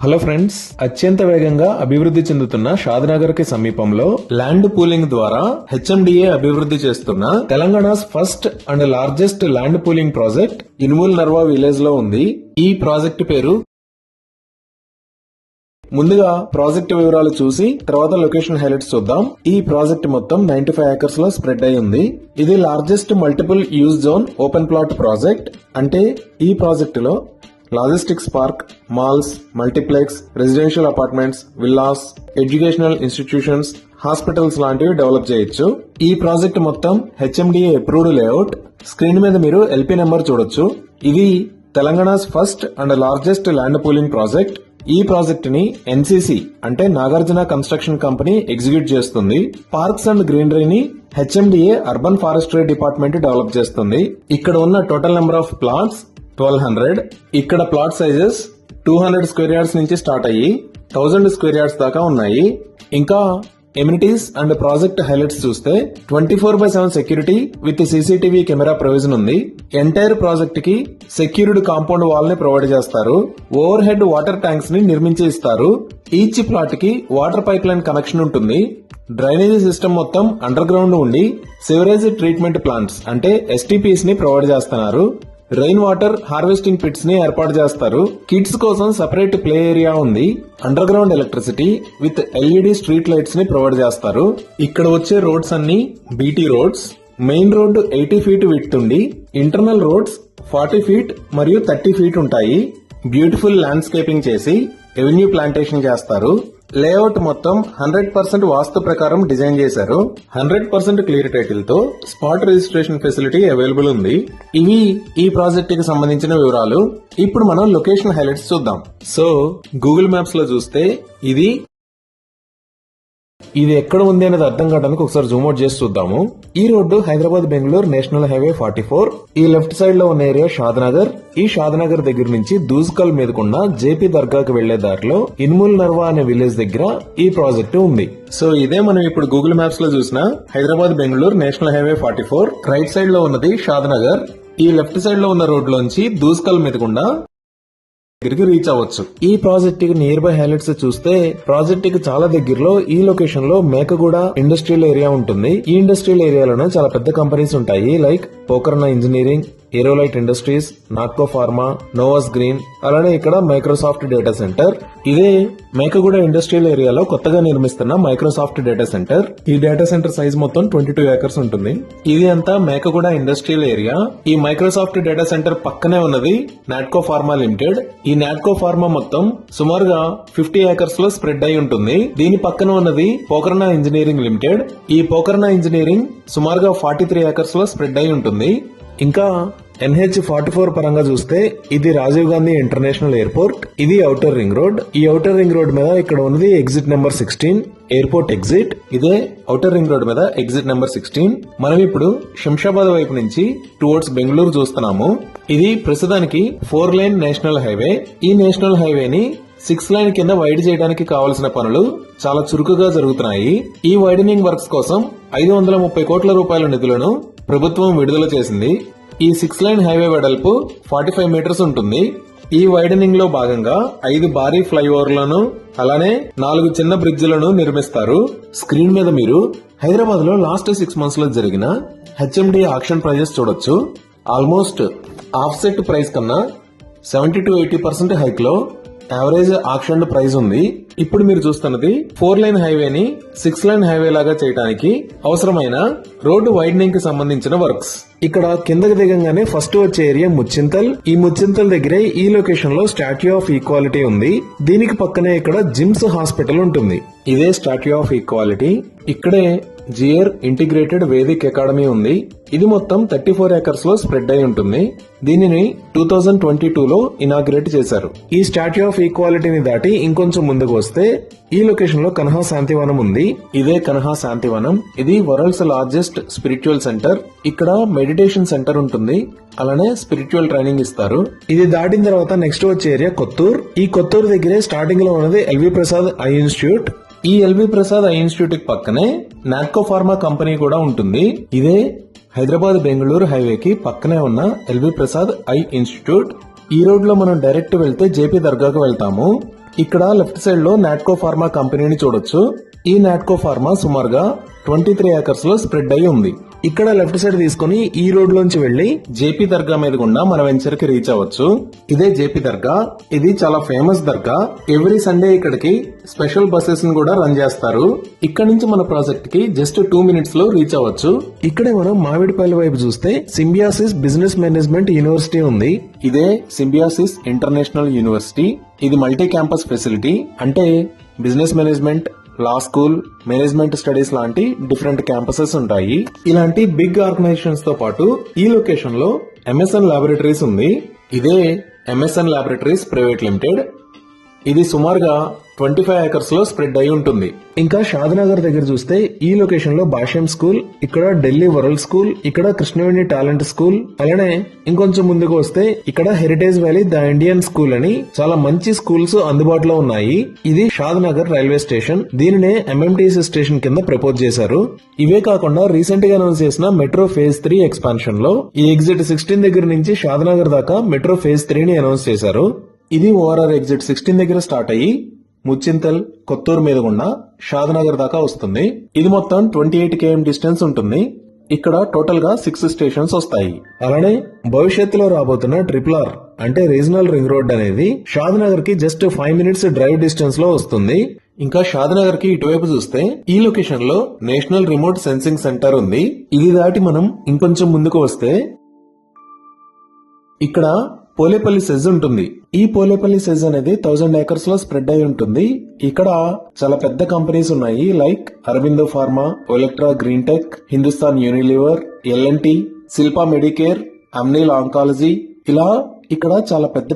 Hello friends, అత్యంత వేగంగా అభివృద్ధి చెందుతున్న షాద్నగర్ కి సమీపంలో ల్యాండ్ పూలింగ్ ద్వారా హెచ్ఎండిఏ అభివృద్ధి చేస్తున్న Telangana's first and largest land pooling project Inmul Narva village లో ఉంది. ఈ ప్రాజెక్ట్ పేరు. ముందుగా ప్రాజెక్ట్ వివరాలు చూసి తర్వాత లొకేషన్ హైలైట్స్ చూద్దాం. ఈ ప్రాజెక్ట్ మొత్తం 95 ఏకర్స్ లో స్ప్రెడ్ అయి ఉంది. ఇది largest multiple use zone open plot project. అంటే ఈ ప్రాజెక్ట్ లో logistics park, malls, multiplex, residential apartments, villas, educational institutions, hospitals లాంటివి డెవలప్ చేయొచ్చు. ఈ ప్రాజెక్ట్ మొత్తం హెచ్ఎండిఏ అప్రూవ్డ్ లేఅవుట్. స్క్రీన్ మీద మీరు ఎల్పీ నెంబర్ చూడొచ్చు. ఇది Telangana's first and largest land pooling project. ఈ ప్రాజెక్ట్ ని ఎన్సీసీ అంటే నాగార్జున కన్స్ట్రక్షన్ కంపెనీ ఎగ్జిక్యూట్ చేస్తుంది. పార్క్స్ అండ్ గ్రీనరీని HMDA urban forestry department develop చేస్తుంది. ఇక్కడ ఉన్న టోటల్ నెంబర్ ఆఫ్ ప్లాట్స్ 1200. ఇక్కడ ప్లాట్ సైజెస్ 200 స్క్వేర్ యార్డ్స్ నుంచి స్టార్ట్ అయ్యి 1000 స్క్వేర్ యార్డ్స్ దాకా ఉన్నాయి. ఇంకా ఎమ్యూనిటీస్ అండ్ ప్రాజెక్ట్ హైలైట్స్ చూస్తే 24/7 security with CCTV camera provision ఉంది. ఎంటైర్ ప్రాజెక్ట్ కి సెక్యూర్డ్ కాంపౌండ్ వాల్ ని ప్రొవైడ్ చేస్తారు. ఓవర్ హెడ్ వాటర్ ట్యాంక్స్ ని నిర్మించి ఇస్తారు. ఈచ్ ప్లాట్ కి వాటర్ పైప్ లైన్ కనెక్షన్ ఉంటుంది. డ్రైనేజీ సిస్టమ్ మొత్తం అండర్ గ్రౌండ్ ఉండి సివరేజ్ ట్రీట్మెంట్ ప్లాంట్స్ అంటే ఎస్టీపీస్ ని ప్రొవైడ్ చేస్తున్నారు. రెయిన్ వాటర్ హార్వెస్టింగ్ పిట్స్ ని ఏర్పాటు చేస్తారు. కిడ్స్ కోసం సెపరేట్ ప్లే ఏరియా ఉంది. Under ground electricity with LED street lights ని ప్రొవైడ్ చేస్తారు. ఇక్కడ వచ్చే రోడ్స్ అన్ని BT roads. Main road 80 feet width ఉండి ఇంటర్నల్ రోడ్స్ 40 ఫీట్ మరియు 30 ఫీట్ ఉంటాయి. బ్యూటిఫుల్ ల్యాండ్స్కేపింగ్ చేసి ఎవెన్యూ ప్లాంటేషన్ చేస్తారు. లేఅవుట్ మొత్తం 100% వాస్తు ప్రకారం డిజైన్ చేశారు. 100% క్లియర్ టైటిల్ తో స్పాట్ రిజిస్ట్రేషన్ ఫెసిలిటీ అవైలబుల్ ఉంది. ఇవి ఈ ప్రాజెక్ట్ కి సంబంధించిన వివరాలు. ఇప్పుడు మనం లొకేషన్ హైలైట్స్ చూద్దాం. సో గూగుల్ మ్యాప్స్ లో చూస్తే ఇది ఎక్కడ ఉంది అనేది అర్థం కావడానికి ఒకసారి జూమ్ అవుట్ చేసి చూద్దాము. ఈ road Hyderabad Bengaluru national highway 44. ఈ లెఫ్ట్ సైడ్ లో ఉన్న ఏరియా షాద్నగర్. ఈ షాద్నగర్ దగ్గర నుంచి దూజ్కల్ మీదకున్న జేపీ దర్గాకి వెళ్లే దారిలో ఇనుముల్ నర్వా అనే విలేజ్ దగ్గర ఈ ప్రాజెక్టు ఉంది. సో ఇదే మనం ఇప్పుడు గూగుల్ మ్యాప్స్ లో చూసిన Hyderabad Bengaluru national highway 44. Right side లో ఉన్నది షాద్నగర్. ఈ లెఫ్ట్ సైడ్ లో ఉన్న రోడ్ లోంచి దూజ్కల్ మీదకుండా దగ్గరికి రీచ్ అవ్వచ్చు. ఈ ప్రాజెక్ట్ కి నియర్ బై హైలైట్స్ చూస్తే ప్రాజెక్ట్ కి చాలా దగ్గరలో ఈ లొకేషన్ లో మేకగూడ ఇండస్ట్రియల్ ఏరియా ఉంటుంది. ఈ ఇండస్ట్రియల్ ఏరియాలోనే చాలా పెద్ద కంపెనీస్ ఉంటాయి. Like Pokarna engineering, Aerolite industries, Natco pharma, నోవాస్ green, అలానే ఇక్కడ మైక్రోసాఫ్ట్ డేటా సెంటర్. ఇదే మేకగూడ ఇండస్ట్రియల్ ఏరియాలో కొత్తగా నిర్మిస్తున్న మైక్రోసాఫ్ట్ డేటా సెంటర్. ఈ డేటా సెంటర్ సైజ్ మొత్తం 22 ఏకర్స్ ఉంటుంది. ఇది అంతా మేకగూడ ఇండస్ట్రియల్ ఏరియా. ఈ మైక్రోసాఫ్ట్ డేటా సెంటర్ పక్కనే ఉన్నది నాట్కో ఫార్మా లిమిటెడ్. ఈ నాట్కో ఫార్మా మొత్తం సుమారుగా 50 ఏకర్స్ లో స్ప్రెడ్ అయి ఉంటుంది. దీని పక్కన ఉన్నది పోకర్నా ఇంజనీరింగ్ లిమిటెడ్. ఈ పోకర్నా ఇంజనీరింగ్ సుమారుగా 43 ఏకర్స్ లో స్ప్రెడ్ అయి ఉంటుంది. ఇంకా NH44 పరంగా చూస్తే ఇది రాజీవ్ గాంధీ ఇంటర్నేషనల్ ఎయిర్పోర్ట్. ఇది ఔటర్ రింగ్ రోడ్. ఈ ఔటర్ రింగ్ రోడ్ మీద ఇక్కడ ఉన్నది ఎగ్జిట్ నెంబర్ 16 ఎయిర్పోర్ట్ ఎగ్జిట్. ఇదే ఔటర్ రింగ్ రోడ్ మీద ఎగ్జిట్ నెంబర్ 16. మనం ఇప్పుడు శంషాబాద్ వైపు నుంచి టువర్డ్స్ బెంగళూరు చూస్తున్నాము. ఇది ప్రస్తుతానికి 4 లైన్ నేషనల్ హైవే. ఈ నేషనల్ హైవేని 6 లైన్ కింద వైడ్ చేయడానికి కావలసిన పనులు చాలా చురుకుగా జరుగుతున్నాయి. ఈ వైడనింగ్ వర్క్స్ కోసం 530 కోట్ల రూపాయల నిధులను ప్రభుత్వం విడుదల చేసింది. ఈ 6 లైన్ హైవే వెడల్పు 45 మీటర్స్ ఉంటుంది. ఈ వైడనింగ్ లో భాగంగా 5 భారీ ఫ్లైఓవర్లను అలానే 4 చిన్న బ్రిడ్జిలను నిర్మిస్తారు. స్క్రీన్ మీద మీరు హైదరాబాద్ లో లాస్ట్ 6 మంత్స్ లో జరిగిన హెచ్ఎండి ఆక్షన్ ప్రైజెస్ చూడొచ్చు. ఆల్మోస్ట్ ఆఫ్సెట్ ప్రైస్ కన్నా 70-80% హైక్ లో యావరేజ్ ఆక్షన్ ప్రైస్ ఉంది. ఇప్పుడు మీరు చూస్తున్నది 4 లైన్ హైవేని 6 లైన్ హైవే లాగా చేయడానికి అవసరమైన రోడ్డు వైడనింగ్ కి సంబంధించిన వర్క్స్. ఇక్కడ కిందకి దిగంగానే ఫస్ట్ వచ్చే ఏరియా ముచ్చింతల్. ఈ ముచ్చింతల్ దగ్గరే ఈ లొకేషన్ లో స్టాట్యూ ఆఫ్ ఈక్వాలిటీ ఉంది. దీనికి పక్కనే ఇక్కడ జిమ్స్ హాస్పిటల్ ఉంటుంది. ఇదే స్టాట్యూ ఆఫ్ ఈక్వాలిటీ. ఇక్కడే జియర్ ఇంటిగ్రేటెడ్ వేదిక్ అకాడమీ ఉంది. ఇది మొత్తం 34 ఏకర్స్ లో స్ప్రెడ్ అయి ఉంటుంది. దీనిని 2022లో ఇనాగ్రేట్ చేశారు. ఈ స్టాట్యూ ఆఫ్ ఈక్వాలిటీని దాటి ఇంకొంచెం ముందుకు వస్తే ఈ లొకేషన్ లో కన్హా శాంతివనం ఉంది. ఇదే కన్హా శాంతివనం. ఇది వరల్డ్స్ లార్జెస్ట్ స్పిరిచువల్ సెంటర్. ఇక్కడ మెడిటేషన్ సెంటర్ ఉంటుంది. అలానే స్పిరిచువల్ ట్రైనింగ్ ఇస్తారు. ఇది దాటిన తర్వాత నెక్స్ట్ వచ్చే ఏరియా కొత్తూర్. ఈ కొత్తూరు దగ్గరే స్టార్టింగ్ లో ఉన్నది ఎల్వి ప్రసాద్ ఐ ఇన్స్టిట్యూట్. ఈ ఎల్వి ప్రసాద్ ఐ ఇన్స్టిట్యూట్ కి పక్కనే నాట్కో ఫార్మా కంపెనీ కూడా ఉంటుంది. ఇదే హైదరాబాద్ బెంగళూరు హైవేకి పక్కనే ఉన్న ఎల్వి ప్రసాద్ ఐ ఇన్స్టిట్యూట్. ఈ రోడ్ లో మనం డైరెక్ట్ వెళ్తే జేపీ దర్గాకు వెళ్తాము. ఇక్కడ లెఫ్ట్ సైడ్ లో నాట్కో ఫార్మా కంపెనీని చూడొచ్చు. ఈ నాట్కో ఫార్మా సుమారుగా 23 ఏకర్స్ లో స్ప్రెడ్ అయి ఉంది. ఇక్కడ లెఫ్ట్ సైడ్ తీసుకుని ఈ రోడ్ లోంచి వెళ్లి జేపీ దర్గా మీద గుండా మన వెంచర్ కి రీచ్ అవ్వచ్చు. ఇదే జేపీ దర్గా. ఇది చాలా ఫేమస్ దర్గా. ఎవ్రీ సండే ఇక్కడికి స్పెషల్ బస్సెస్ ని కూడా రన్ చేస్తారు. ఇక్కడ నుంచి మన ప్రాజెక్ట్ కి జస్ట్ 2 మినిట్స్ లో రీచ్ అవ్వచ్చు. ఇక్కడే మనం మామిడిపల్లి వైపు చూస్తే సింబియాసిస్ బిజినెస్ మేనేజ్మెంట్ యూనివర్సిటీ ఉంది. ఇదే సింబియాసిస్ ఇంటర్నేషనల్ యూనివర్సిటీ. ఇది మల్టీ క్యాంపస్ ఫెసిలిటీ. అంటే బిజినెస్ మేనేజ్మెంట్, లా స్కూల్, మేనేజ్మెంట్ స్టడీస్ లాంటి డిఫరెంట్ క్యాంపసెస్ ఉంటాయి. ఇలాంటి బిగ్ ఆర్గనైజేషన్స్ తో పాటు ఈ లొకేషన్ లో ఎంఎస్ఎన్ ల్యాబొరేటరీస్ ఉంది. ఇదే ఎంఎస్ఎన్ ల్యాబొరేటరీస్ ప్రైవేట్ లిమిటెడ్. ఇది సుమారుగా 25 ఏకర్స్ లో స్ప్రెడ్ అయి ఉంటుంది. ఇంకా షాద్నగర్ దగ్గర చూస్తే ఈ లొకేషన్ లో భాష్యం స్కూల్, ఇక్కడ ఢిల్లీ వరల్డ్ స్కూల్, ఇక్కడ కృష్ణవేణి టాలెంట్ స్కూల్, అలానే ఇంకొంచెం ముందుకు వస్తే ఇక్కడ heritage valley the Indian school అని చాలా మంచి స్కూల్స్ అందుబాటులో ఉన్నాయి. ఇది షాద్నగర్ రైల్వే స్టేషన్. దీనినే ఎంఎంటీసీ స్టేషన్ కింద ప్రపోజ్ చేశారు. ఇవే కాకుండా రీసెంట్ గా అనౌన్స్ చేసిన మెట్రో ఫేజ్ 3 ఎక్స్పాన్షన్ లో ఈ ఎగ్జిట్ 16 దగ్గర నుంచి షాద్నగర్ దాకా మెట్రో ఫేజ్ 3 ని అనౌన్స్ చేశారు. ఇది ఓఆర్ఆర్ ఎగ్జిట్ 16 దగ్గర స్టార్ట్ అయ్యి ముచ్చింతల్, కొత్తూరు మీద గుండా షాద్నగర్ దాకా వస్తుంది. ఇది మొత్తం 28 km డిస్టెన్స్ ఉంటుంది. ఇక్కడ టోటల్ గా 6 స్టేషన్స్ వస్తాయి. అలానే భవిష్యత్తులో రాబోతున్న RRR అంటే రీజనల్ రింగ్ రోడ్ అనేది షాద్నగర్ కి జస్ట్ 5 మినిట్స్ డ్రైవ్ డిస్టెన్స్ లో వస్తుంది. ఇంకా షాద్నగర్ కి ఇటువైపు చూస్తే ఈ లొకేషన్ లో నేషనల్ రిమోట్ సెన్సింగ్ సెంటర్ ఉంది. ఇది దాటి మనం ఇంకొంచెం ముందుకు వస్తే ఇక్కడ పోలేపల్లి సెజ్ ఉంటుంది. ఈ పోలేపల్లి సెజ్ అనేది 1000 ఏకర్స్ లో స్ప్రెడ్ అయి ఉంటుంది. ఇక్కడ చాలా పెద్ద కంపెనీస్ ఉన్నాయి. Like Aurobindo pharma, Olectra green tech, Hindustan Unilever, L&T, Shilpa medicare, Amneal oncology. ఇలా ఇక్కడ చాలా పెద్ద